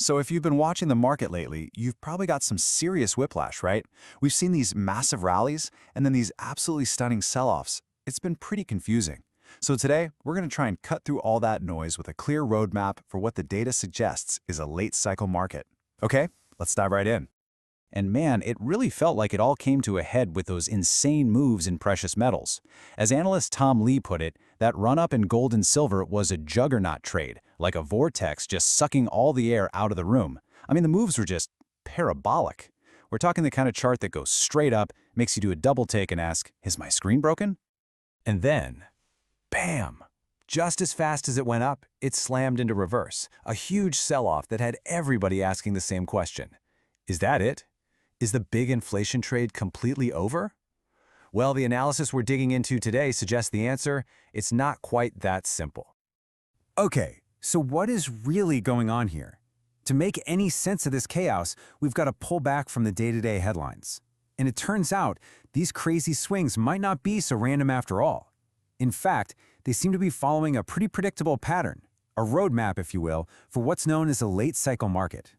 So if you've been watching the market lately, you've probably got some serious whiplash, right? We've seen these massive rallies and then these absolutely stunning sell-offs. It's been pretty confusing. So today, we're going to try and cut through all that noise with a clear roadmap for what the data suggests is a late cycle market. Okay, let's dive right in. And man, it really felt like it all came to a head with those insane moves in precious metals. As analyst Tom Lee put it, that run-up in gold and silver was a juggernaut trade, like a vortex just sucking all the air out of the room. I mean, the moves were just parabolic. We're talking the kind of chart that goes straight up, makes you do a double take and ask, is my screen broken? And then, bam! Just as fast as it went up, it slammed into reverse, a huge sell-off that had everybody asking the same question. Is that it? Is the big inflation trade completely over? Well, the analysis we're digging into today suggests the answer, it's not quite that simple. Okay, so what is really going on here? To make any sense of this chaos, we've got to pull back from the day-to-day headlines. And it turns out, these crazy swings might not be so random after all. In fact, they seem to be following a pretty predictable pattern, a roadmap, if you will, for what's known as a late cycle market.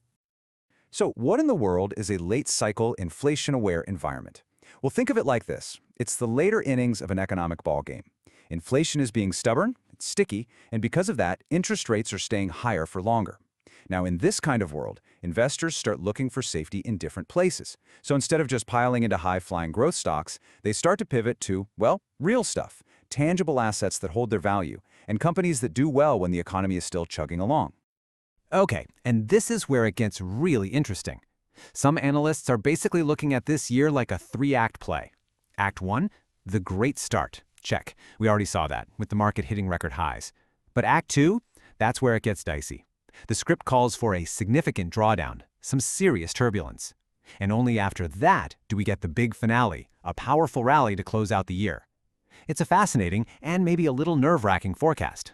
So what in the world is a late cycle inflation-aware environment? Well, think of it like this. It's the later innings of an economic ballgame. Inflation is being stubborn, it's sticky, and because of that, interest rates are staying higher for longer. Now, in this kind of world, investors start looking for safety in different places. So instead of just piling into high-flying growth stocks, they start to pivot to, well, real stuff, tangible assets that hold their value, and companies that do well when the economy is still chugging along. Okay, and this is where it gets really interesting. Some analysts are basically looking at this year like a three-act play. Act 1, the great start. Check. We already saw that, with the market hitting record highs. But Act 2, that's where it gets dicey. The script calls for a significant drawdown, some serious turbulence. And only after that do we get the big finale, a powerful rally to close out the year. It's a fascinating and maybe a little nerve-wracking forecast.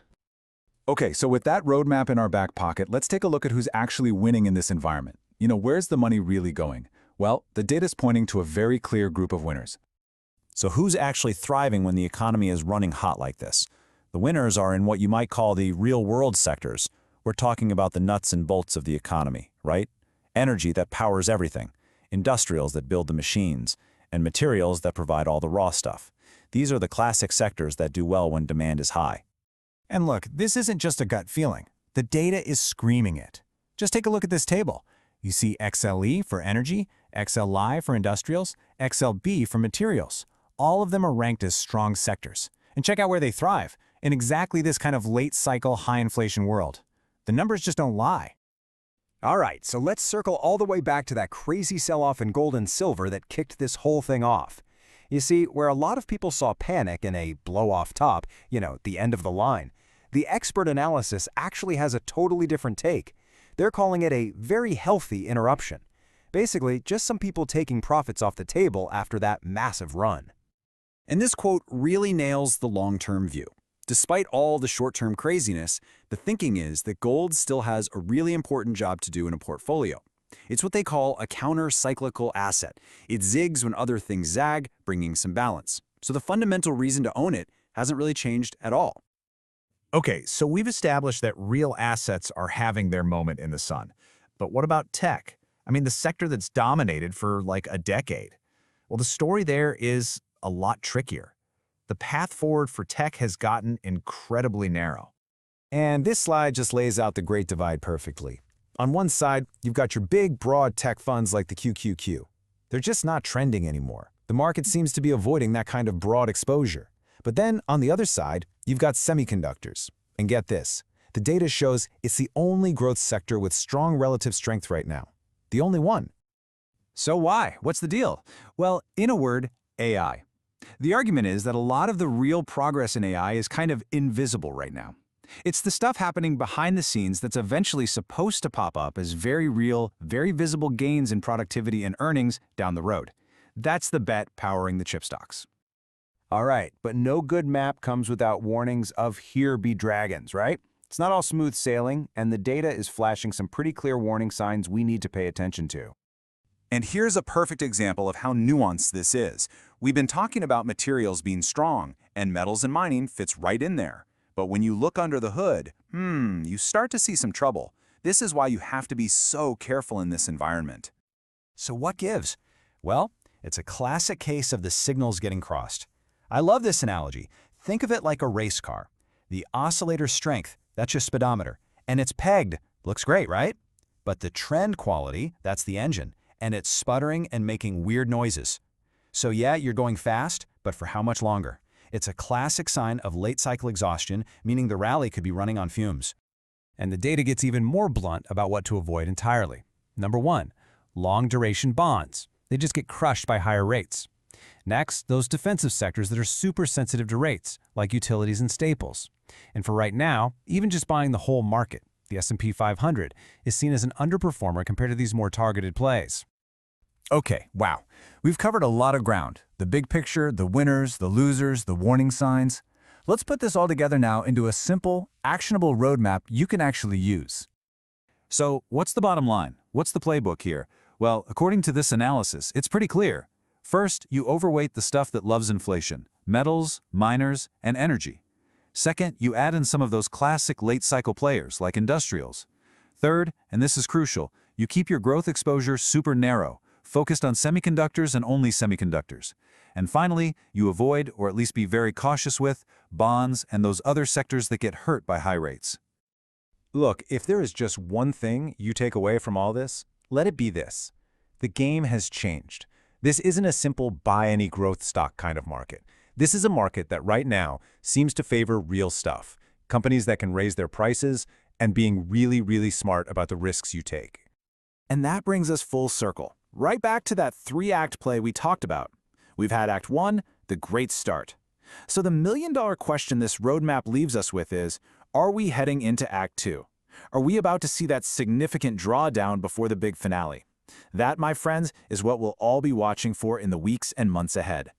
Okay, so with that roadmap in our back pocket, let's take a look at who's actually winning in this environment. Where's the money really going? Well, the data's pointing to a very clear group of winners. So who's actually thriving when the economy is running hot like this? The winners are in what you might call the real-world sectors. We're talking about the nuts and bolts of the economy, right? Energy that powers everything, industrials that build the machines, and materials that provide all the raw stuff. These are the classic sectors that do well when demand is high. And look, this isn't just a gut feeling. The data is screaming it. Just take a look at this table. You see XLE for energy, XLI for industrials, XLB for materials. All of them are ranked as strong sectors. And check out where they thrive, in exactly this kind of late cycle, high inflation world. The numbers just don't lie. All right, so let's circle all the way back to that crazy sell-off in gold and silver that kicked this whole thing off. You see, where a lot of people saw panic and a blow-off top, the end of the line, the expert analysis actually has a totally different take. They're calling it a very healthy interruption. Basically, just some people taking profits off the table after that massive run. And this quote really nails the long-term view. Despite all the short-term craziness, the thinking is that gold still has a really important job to do in a portfolio. It's what they call a counter-cyclical asset. It zigs when other things zag, bringing some balance. So the fundamental reason to own it hasn't really changed at all. Okay, so we've established that real assets are having their moment in the sun. But what about tech? I mean, the sector that's dominated for like a decade. Well, the story there is a lot trickier. The path forward for tech has gotten incredibly narrow. And this slide just lays out the great divide perfectly. On one side, you've got your big, broad tech funds like the QQQ. They're just not trending anymore. The market seems to be avoiding that kind of broad exposure. But then, on the other side, you've got semiconductors. And get this, the data shows it's the only growth sector with strong relative strength right now. The only one. So why? What's the deal? Well, in a word, AI. The argument is that a lot of the real progress in AI is kind of invisible right now. It's the stuff happening behind the scenes that's eventually supposed to pop up as very real, very visible gains in productivity and earnings down the road. That's the bet powering the chip stocks. All right, but no good map comes without warnings of here be dragons, right? It's not all smooth sailing, and the data is flashing some pretty clear warning signs we need to pay attention to. And here's a perfect example of how nuanced this is. We've been talking about materials being strong, and metals and mining fits right in there. But when you look under the hood, you start to see some trouble. This is why you have to be so careful in this environment. So what gives? Well, it's a classic case of the signals getting crossed. I love this analogy. Think of it like a race car. The oscillator strength, that's your speedometer, and it's pegged. Looks great, right? But the trend quality, that's the engine, and it's sputtering and making weird noises. So yeah, you're going fast, but for how much longer? It's a classic sign of late cycle exhaustion, meaning the rally could be running on fumes. And the data gets even more blunt about what to avoid entirely. Number 1, long-duration bonds. They just get crushed by higher rates. Next, those defensive sectors that are super sensitive to rates, like utilities and staples. And for right now, even just buying the whole market, the S&P 500, is seen as an underperformer compared to these more targeted plays. Okay, wow. We've covered a lot of ground. The big picture, the winners, the losers, the warning signs. Let's put this all together now into a simple, actionable roadmap you can actually use. So, what's the bottom line? What's the playbook here? Well, according to this analysis, it's pretty clear. First, you overweight the stuff that loves inflation: metals, miners, and energy. Second, you add in some of those classic late-cycle players like industrials. Third, and this is crucial, you keep your growth exposure super narrow, focused on semiconductors and only semiconductors. And finally, you avoid, or at least be very cautious with, bonds and those other sectors that get hurt by high rates. Look, if there is just one thing you take away from all this, let it be this. The game has changed. This isn't a simple buy any growth stock kind of market. This is a market that right now seems to favor real stuff, companies that can raise their prices, and being really, really smart about the risks you take. And that brings us full circle, right back to that 3-act play we talked about. We've had Act 1, the great start. So the million-dollar question this roadmap leaves us with is, are we heading into Act 2? Are we about to see that significant drawdown before the big finale? That, my friends, is what we'll all be watching for in the weeks and months ahead.